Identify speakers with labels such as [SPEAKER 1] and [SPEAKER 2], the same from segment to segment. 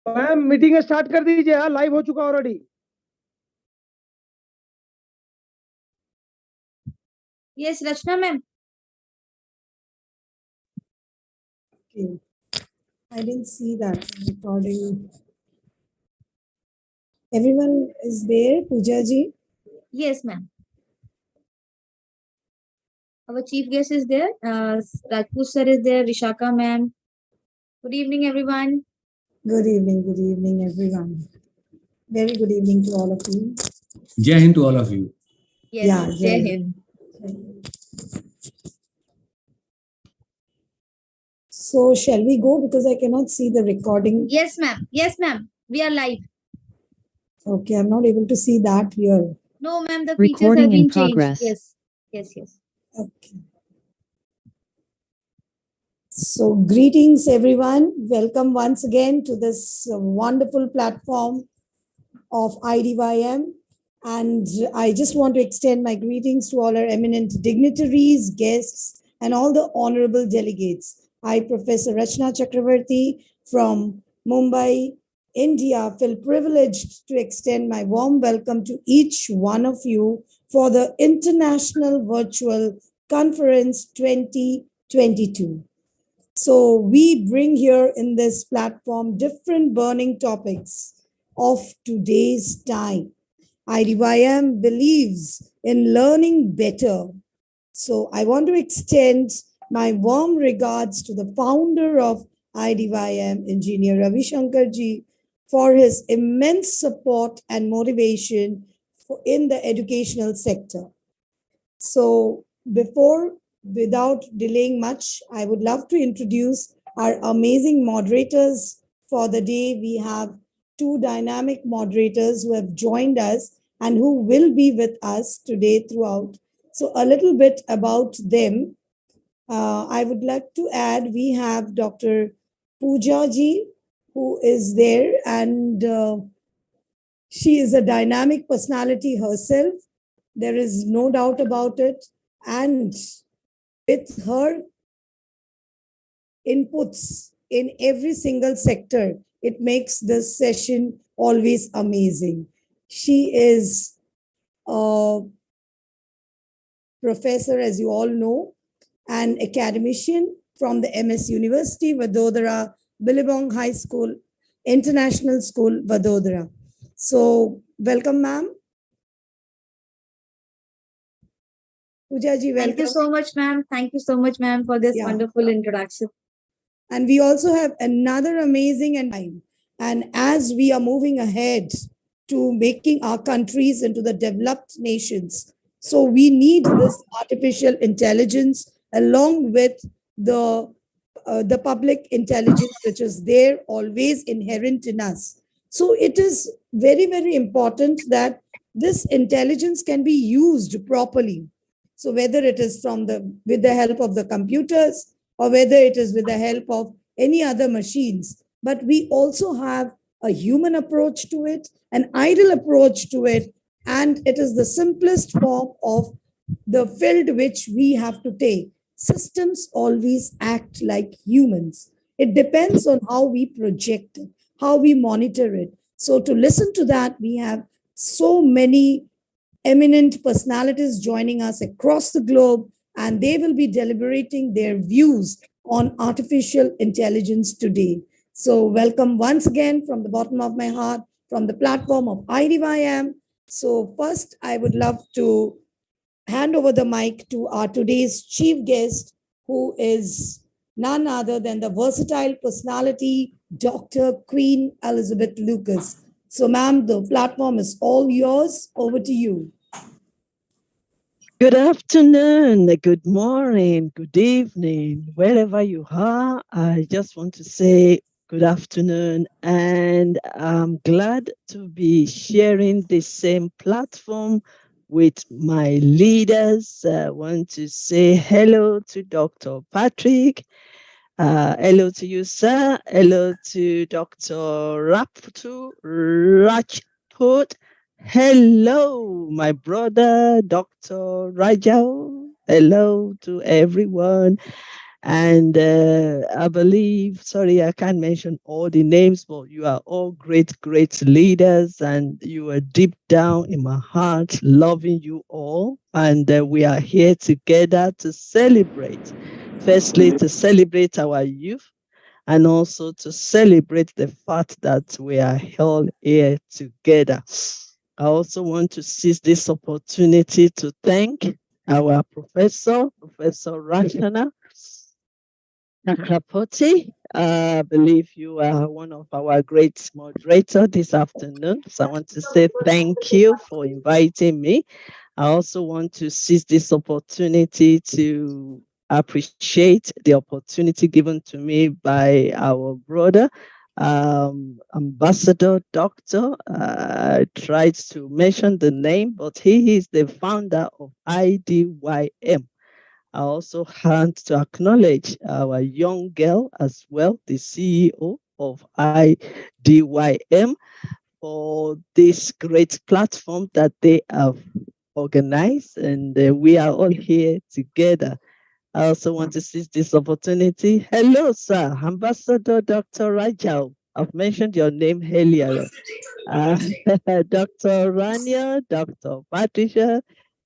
[SPEAKER 1] Ma'am meeting start कर दीजिए, हाँ लाइव हो चुका already.
[SPEAKER 2] Yes Rachna ma'am.
[SPEAKER 3] Okay. I didn't see that recording. Everyone is there, Pooja ji?
[SPEAKER 2] Yes ma'am. Our chief guest is there. Rajput sir is there. Vishaka ma'am. Good evening everyone.
[SPEAKER 3] Good evening everyone. Very good evening to all of you.
[SPEAKER 4] Jai Hind to all of you.
[SPEAKER 2] Yes,
[SPEAKER 3] Yeah,
[SPEAKER 2] Jai
[SPEAKER 3] Jai
[SPEAKER 2] Hind.
[SPEAKER 3] So shall we go, because I cannot see the recording?
[SPEAKER 2] Yes ma'am. Yes ma'am. We are live.
[SPEAKER 3] Okay, I'm not able to see that here.
[SPEAKER 2] No ma'am, the features
[SPEAKER 5] Recording
[SPEAKER 2] have
[SPEAKER 5] in
[SPEAKER 2] been changed.
[SPEAKER 5] progress.
[SPEAKER 2] Yes. Yes, yes.
[SPEAKER 3] Okay. So greetings everyone. Welcome once again to this wonderful platform of IDYM. And I just want to extend my greetings to all our eminent dignitaries, guests, and all the honorable delegates. I, Professor Rachna Chakravarti from Mumbai, India, feel privileged to extend my warm welcome to each one of you for the International Virtual Conference 2022. So we bring here in this platform different burning topics of today's time. IDYM believes in learning better. So I want to extend my warm regards to the founder of IDYM, Engineer Ravi Shankar ji, for his immense support and motivation in the educational sector. So without delaying much, I would love to introduce our amazing moderators for the day. We have two dynamic moderators who have joined us and who will be with us today throughout. So a little bit about them. I would like to add, we have Dr. Pooja ji, who is there, and she is a dynamic personality herself. There is no doubt about it. And with her inputs in every single sector, it makes this session always amazing. She is a professor, as you all know, an academician from the MS University, Vadodara, Billabong High School, International School, Vadodara. So welcome, ma'am. Pooja ji, welcome.
[SPEAKER 2] Thank you so much, ma'am. Thank you so much, ma'am, for this wonderful introduction.
[SPEAKER 3] And we also have another amazing and as we are moving ahead to making our countries into the developed nations, so we need this artificial intelligence along with the public intelligence, which is there always inherent in us. So it is very, very important that this intelligence can be used properly. So whether it is with the help of the computers or whether it is with the help of any other machines, but we also have a human approach to it, an ideal approach to it, and it is the simplest form of the field which we have to take. Systems always act like humans. It depends on how we project it, how we monitor it. So to listen to that, we have so many eminent personalities joining us across the globe, and they will be deliberating their views on artificial intelligence today. So welcome once again from the bottom of my heart, from the platform of IDYM. So first, I would love to hand over the mic to our today's chief guest, who is none other than the versatile personality, Dr. Queen Elizabeth Lucas. So, ma'am, the platform is all yours. Over to you.
[SPEAKER 5] Good afternoon, good morning, good evening, wherever you are. I just want to say good afternoon, and I'm glad to be sharing the same platform with my leaders. I want to say hello to Dr. Patrick. Hello to you, sir. Hello to Dr. Rajput. Hello, my brother, Dr. Rajao. Hello to everyone. And I believe, sorry, I can't mention all the names, but you are all great, great leaders. And you are deep down in my heart, loving you all. And we are here together to celebrate. Firstly, to celebrate our youth, and also to celebrate the fact that we are all here together. I also want to seize this opportunity to thank our Professor Rachana Chakraporty. I believe you are one of our great moderators this afternoon. So I want to say thank you for inviting me. I also want to seize this opportunity to appreciate the opportunity given to me by our brother, Ambassador Doctor. I tried to mention the name, but he is the founder of IDYM. I also want to acknowledge our young girl as well, the CEO of IDYM, for this great platform that they have organized, and we are all here together. I also want to seize this opportunity. Hello, sir, Ambassador Dr. Rajao. I've mentioned your name earlier. Dr. Rania, Dr. Patricia,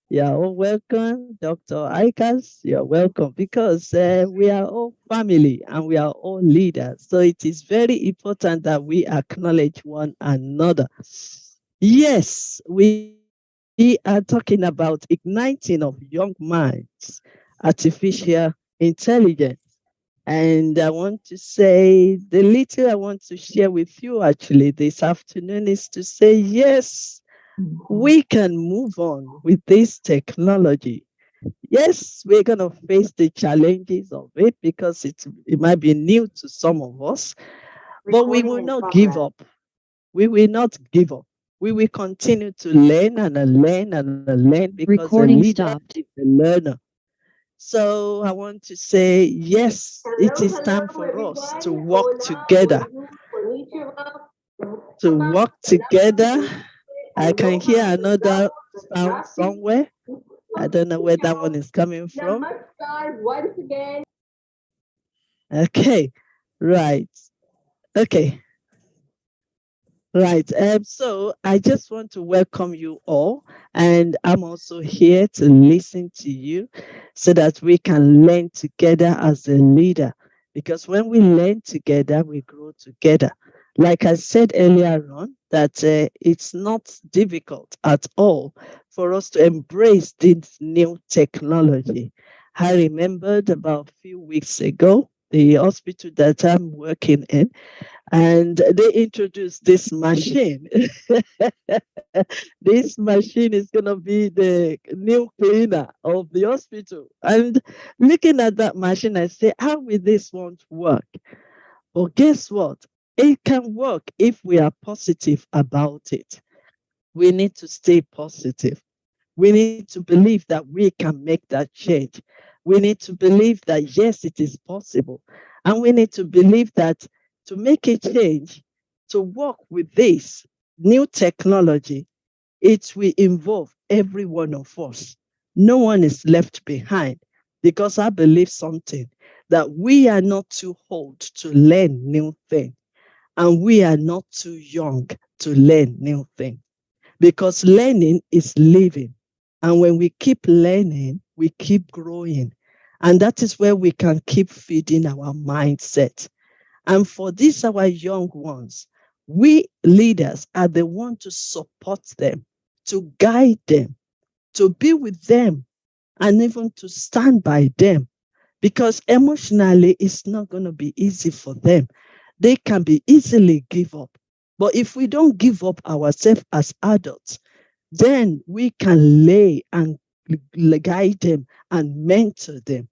[SPEAKER 5] you're all welcome. Dr. Ikas, you're welcome, because we are all family and we are all leaders. So it is very important that we acknowledge one another. Yes, we are talking about igniting of young minds, artificial intelligence. And I want to say the little I want to share with you actually this afternoon is to say, yes, we can move on with this technology. Yes, we're going to face the challenges of it because it might be new to some of us, but we will not give up. We will not give up. We will continue to learn and learn and learn, because a leader is a learner. So I want to say, yes, it is time for us to work together. To work together. I can hear another sound somewhere. I don't know where that one is coming from. Okay, right. Okay. Right. So I just want to welcome you all, and I'm also here to listen to you so that we can learn together as a leader. Because when we learn together, we grow together. Like I said earlier on, that it's not difficult at all for us to embrace this new technology. I remembered about a few weeks ago, the hospital that I'm working in, and they introduced this machine. This machine is going to be the new cleaner of the hospital. And looking at that machine, I say, how will this one work? Well, guess what? It can work if we are positive about it. We need to stay positive. We need to believe that we can make that change. We need to believe that, yes, it is possible. And we need to believe that to make a change, to work with this new technology, it will involve every one of us. No one is left behind, because I believe something, that we are not too old to learn new things, and we are not too young to learn new things, because learning is living. And when we keep learning, we keep growing. And that is where we can keep feeding our mindset. And for these, our young ones, we leaders are the one to support them, to guide them, to be with them, and even to stand by them. Because emotionally, it's not going to be easy for them. They can be easily give up. But if we don't give up ourselves as adults, then we can lay and guide them and mentor them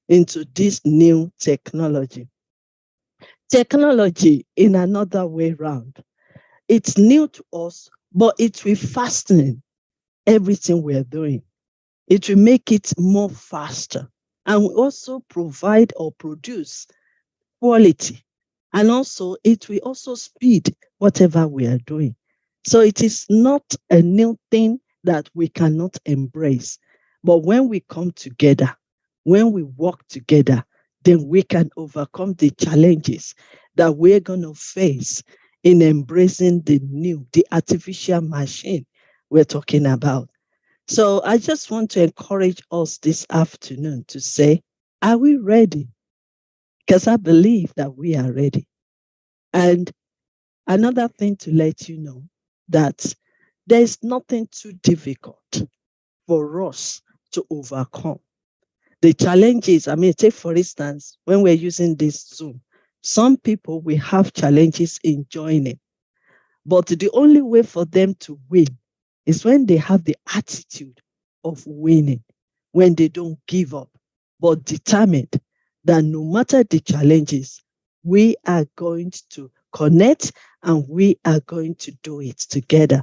[SPEAKER 5] into this new technology. Technology in another way round. It's new to us, but it will fasten everything we're doing. It will make it more faster, and will also provide or produce quality. And also, it will also speed whatever we are doing. So it is not a new thing that we cannot embrace. But when we come together, when we work together, then we can overcome the challenges that we're going to face in embracing the new, the artificial machine we're talking about. So I just want to encourage us this afternoon to say, are we ready? Because I believe that we are ready. And another thing to let you know, that there is nothing too difficult for us to overcome. The challenges, take for instance, when we're using this Zoom, some people will have challenges in joining. But the only way for them to win is when they have the attitude of winning, when they don't give up, but determined that no matter the challenges, we are going to connect and we are going to do it together.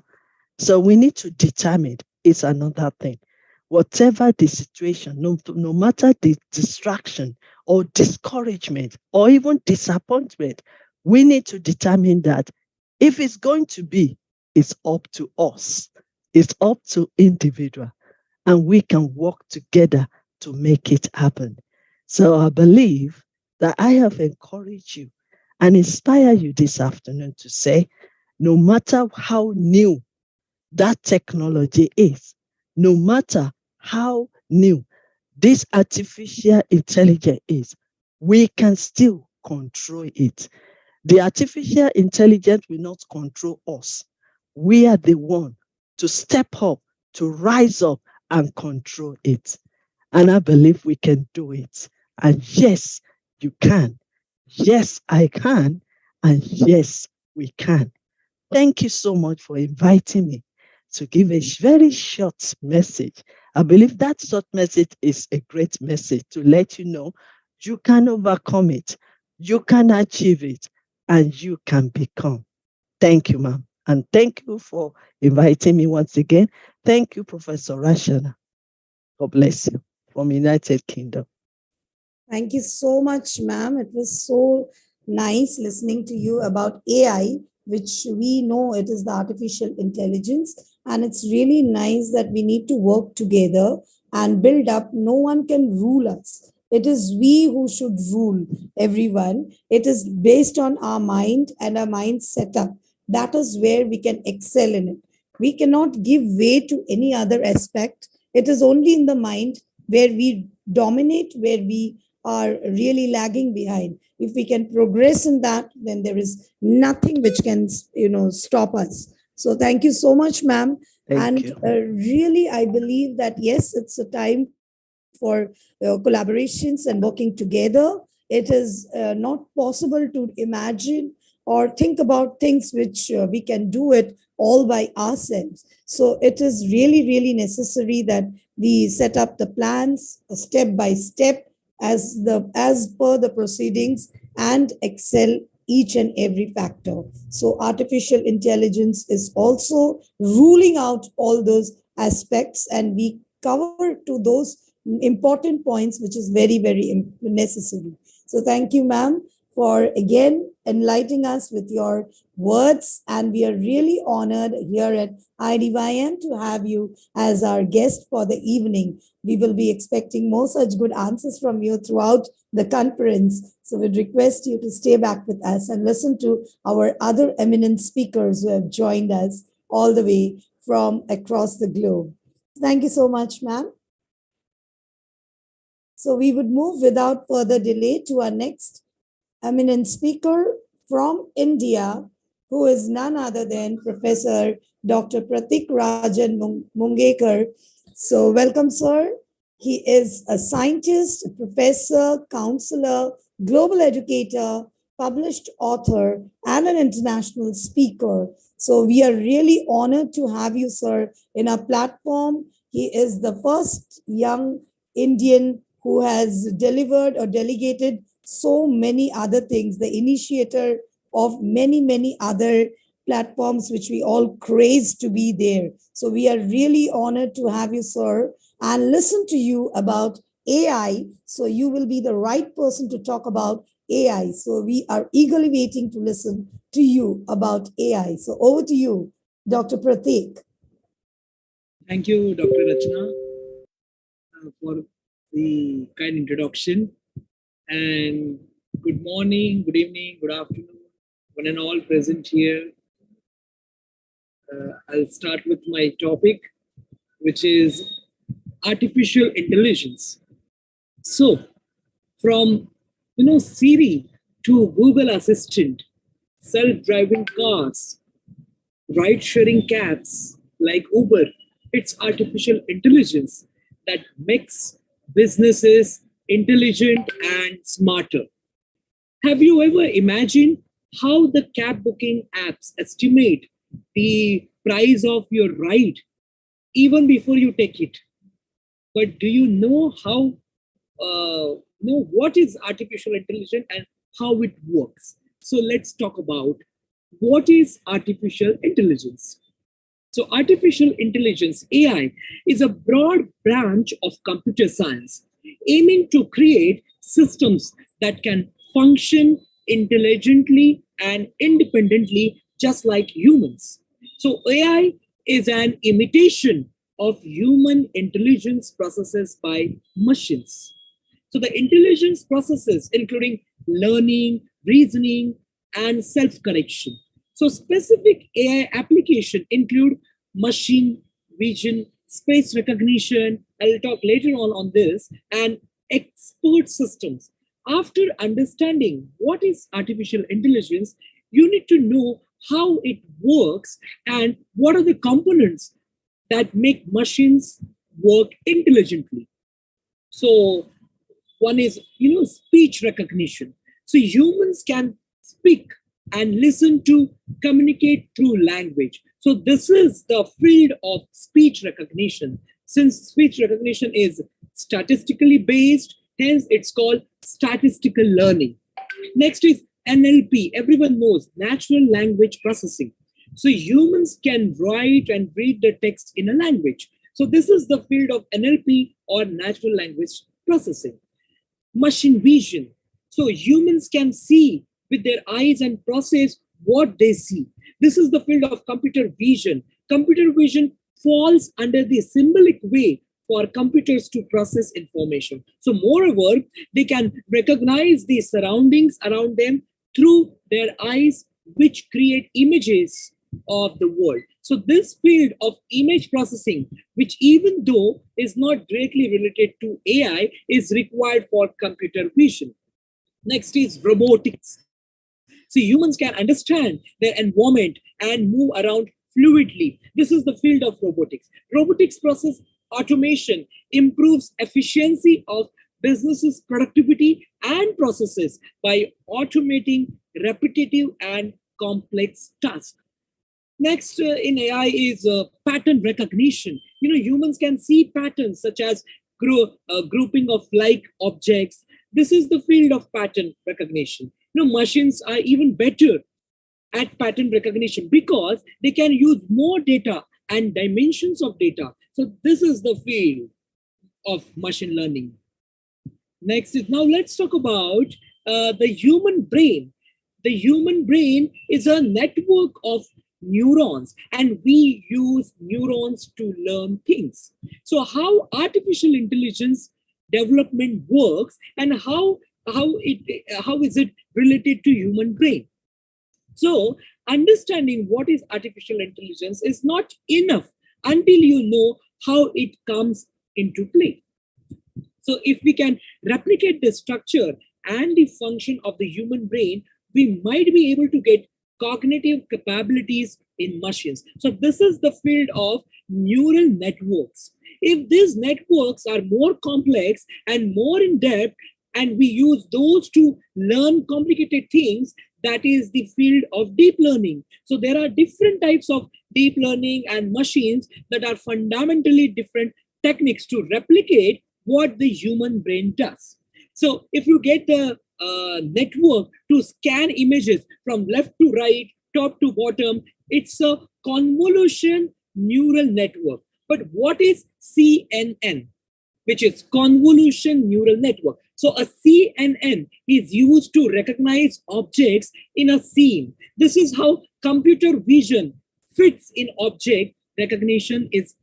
[SPEAKER 5] So we need to determine. It's another thing. Whatever the situation, no matter the distraction or discouragement or even disappointment, we need to determine that if it's going to be, it's up to us. It's up to individual, and we can work together to make it happen. So I believe that I have encouraged you and inspired you this afternoon to say, no matter how new that technology is, no matter how new this artificial intelligence is, we can still control it. The artificial intelligence will not control us. We are the one to step up, to rise up and control it. And I believe we can do it. And yes, you can. Yes, I can. And yes, we can. Thank you so much for inviting me to give a very short message. I believe that short message is a great message to let you know you can overcome it, you can achieve it, and you can become. Thank you, ma'am. And thank you for inviting me once again. Thank you, Professor Rashana. God bless you from United Kingdom.
[SPEAKER 3] Thank you so much, ma'am. It was so nice listening to you about AI, which we know it is the artificial intelligence. And it's really nice that we need to work together and build up. No one can rule us. It is we who should rule everyone. It is based on our mind and our mind setup. That is where we can excel in it. We cannot give way to any other aspect. It is only in the mind where we dominate, where we are really lagging behind. If we can progress in that, then there is nothing which can, stop us. So thank you so much, ma'am.
[SPEAKER 5] Thank you.
[SPEAKER 3] Really, I believe that yes, it's a time for collaborations and working together. It is not possible to imagine or think about things which we can do it all by ourselves. So it is really, really necessary that we set up the plans step by step as per the proceedings and excel each and every factor. So artificial intelligence is also ruling out all those aspects, and we cover to those important points, which is very, very necessary. So thank you, ma'am, for again enlightening us with your words. And we are really honored here at IDYM to have you as our guest for the evening. We will be expecting more such good answers from you throughout the conference. So we'd request you to stay back with us and listen to our other eminent speakers who have joined us all the way from across the globe. Thank you so much, ma'am. So we would move without further delay to our next eminent speaker from India, who is none other than Professor Dr. Pratik Rajan Mungekar. So welcome, sir. He is a scientist, a professor, counselor, global educator, published author, and an international speaker. So we are really honored to have you, sir, in our platform. He is the first young Indian who has delivered or delegated so many other things, the initiator of many, many other platforms which we all craze to be there. So we are really honored to have you, sir, and listen to you about AI. So you will be the right person to talk about AI. So we are eagerly waiting to listen to you about AI. So over to you, Dr. Pratik.
[SPEAKER 6] Thank you, Dr. Rachna, for the kind introduction. And good morning, good evening, good afternoon, one and all present here. I'll start with my topic, which is artificial intelligence. So, from Siri to Google Assistant, self-driving cars, ride-sharing cabs like Uber, it's artificial intelligence that makes businesses intelligent and smarter. Have you ever imagined how the cab booking apps estimate the price of your ride even before you take it? But do you know what is artificial intelligence and how it works? So let's talk about what is artificial intelligence. So artificial intelligence, AI, is a broad branch of computer science aiming to create systems that can function intelligently and independently just like humans. So AI is an imitation of human intelligence processes by machines. So the intelligence processes including learning, reasoning, and self-correction. So specific AI application include machine vision, space recognition. I'll talk later on this, and expert systems. After understanding what is artificial intelligence, you need to know how it works and what are the components that make machines work intelligently. So one is, speech recognition. So humans can speak and listen to communicate through language. So this is the field of speech recognition. Since speech recognition is statistically based, hence it's called statistical learning. Next is NLP. Everyone knows natural language processing. So humans can write and read the text in a language. So this is the field of NLP or natural language processing. Machine vision. So humans can see with their eyes and process what they see. This is the field of computer vision. Computer vision falls under the symbolic way for computers to process information. So moreover, they can recognize the surroundings around them through their eyes, which create images of the world. So this field of image processing, which even though is not directly related to AI, is required for computer vision. Next is robotics. So humans can understand their environment and move around fluidly. This is the field of robotics. Robotics process automation improves efficiency of businesses' productivity and processes by automating repetitive and complex tasks. Next in AI is pattern recognition. Humans can see patterns such as grouping of like objects. This is the field of pattern recognition. Machines are even better at pattern recognition because they can use more data and dimensions of data. So this is the field of machine learning. Next is, now let's talk about the human brain. The human brain is a network of neurons, and we use neurons to learn things. So how artificial intelligence development works and how is it related to human brain? So understanding what is artificial intelligence is not enough until you know how it comes into play. So if we can replicate the structure and the function of the human brain, we might be able to get cognitive capabilities in machines. So this is the field of neural networks. If these networks are more complex and more in depth, and we use those to learn complicated things, that is the field of deep learning. So there are different types of deep learning and machines that are fundamentally different techniques to replicate what the human brain does. So if you get the network to scan images from left to right, top to bottom, it's a convolution neural network. But what is CNN, which is convolution neural network? So a CNN is used to recognize objects in a scene. This is how computer vision fits in object recognition. Is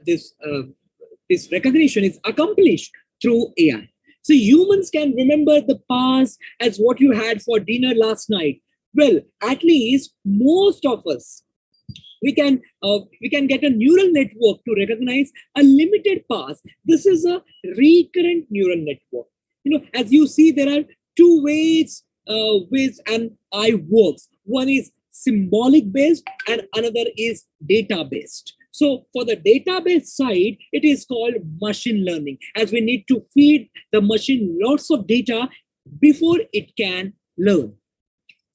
[SPEAKER 6] this recognition is accomplished through AI. So humans can remember the past as what you had for dinner last night. Well, at least most of us, we can get a neural network to recognize a limited past. This is a recurrent neural network. As you see, there are two ways with an eye works. One is symbolic based and another is data based. So for the database side, it is called machine learning, as we need to feed the machine lots of data before it can learn.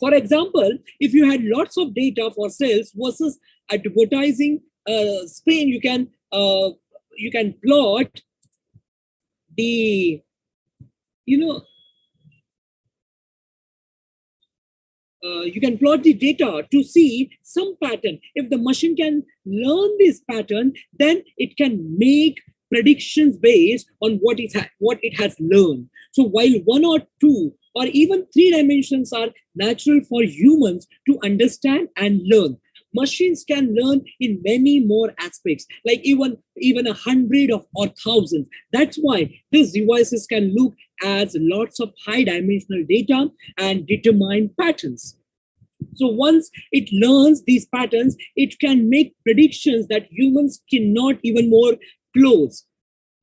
[SPEAKER 6] For example, if you had lots of data for sales versus advertising screen, you can plot the you can plot the data to see some pattern. If the machine can learn this pattern, then it can make predictions based on what it has learned. So while 1 or 2 or even 3 dimensions are natural for humans to understand and learn, machines can learn in many more aspects, like even 100 or thousands. That's why these devices can look as lots of high dimensional data and determine patterns. So once it learns these patterns, it can make predictions that humans cannot even more close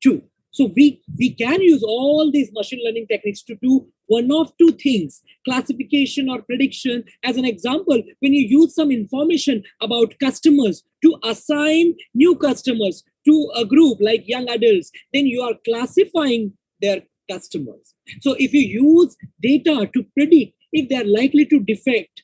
[SPEAKER 6] to. So we can use all these machine learning techniques to do one of 2 things: classification or prediction. As an example, when you use some information about customers to assign new customers to a group like young adults, then you are classifying their customers. So if you use data to predict if they are likely to defect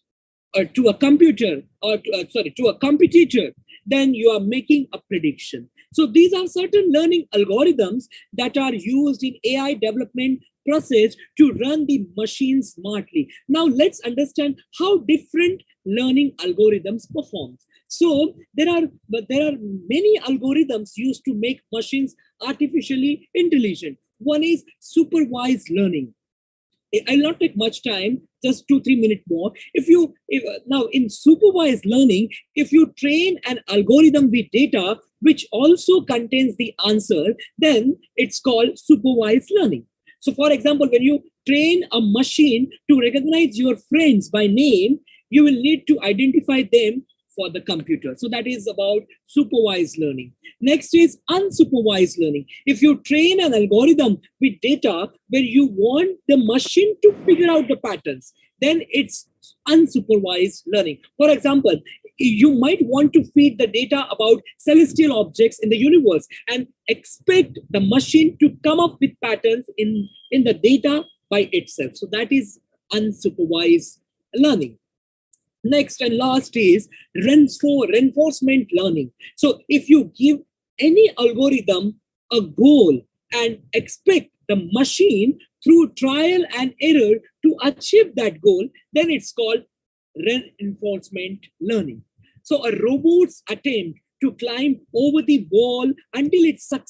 [SPEAKER 6] to a computer or to a competitor, then you are making a prediction. So these are certain learning algorithms that are used in AI development process to run the machine smartly. Now let's understand how different learning algorithms perform. So there are many algorithms used to make machines artificially intelligent. One is supervised learning. I'll not take much time, just 2-3 minutes more. Now in supervised learning, if you train an algorithm with data which also contains the answer, then it's called supervised learning. So for example, when you train a machine to recognize your friends by name, you will need to identify them for the computer. So that is about supervised learning. Next is unsupervised learning. If you train an algorithm with data where you want the machine to figure out the patterns, then it's unsupervised learning. For example, you might want to feed the data about celestial objects in the universe and expect the machine to come up with patterns in the data by itself. So that is unsupervised learning. Next and last is reinforcement learning. So if you give any algorithm a goal and expect the machine through trial and error to achieve that goal, then it's called reinforcement learning. So a robot's attempt to climb over the wall until it succeeds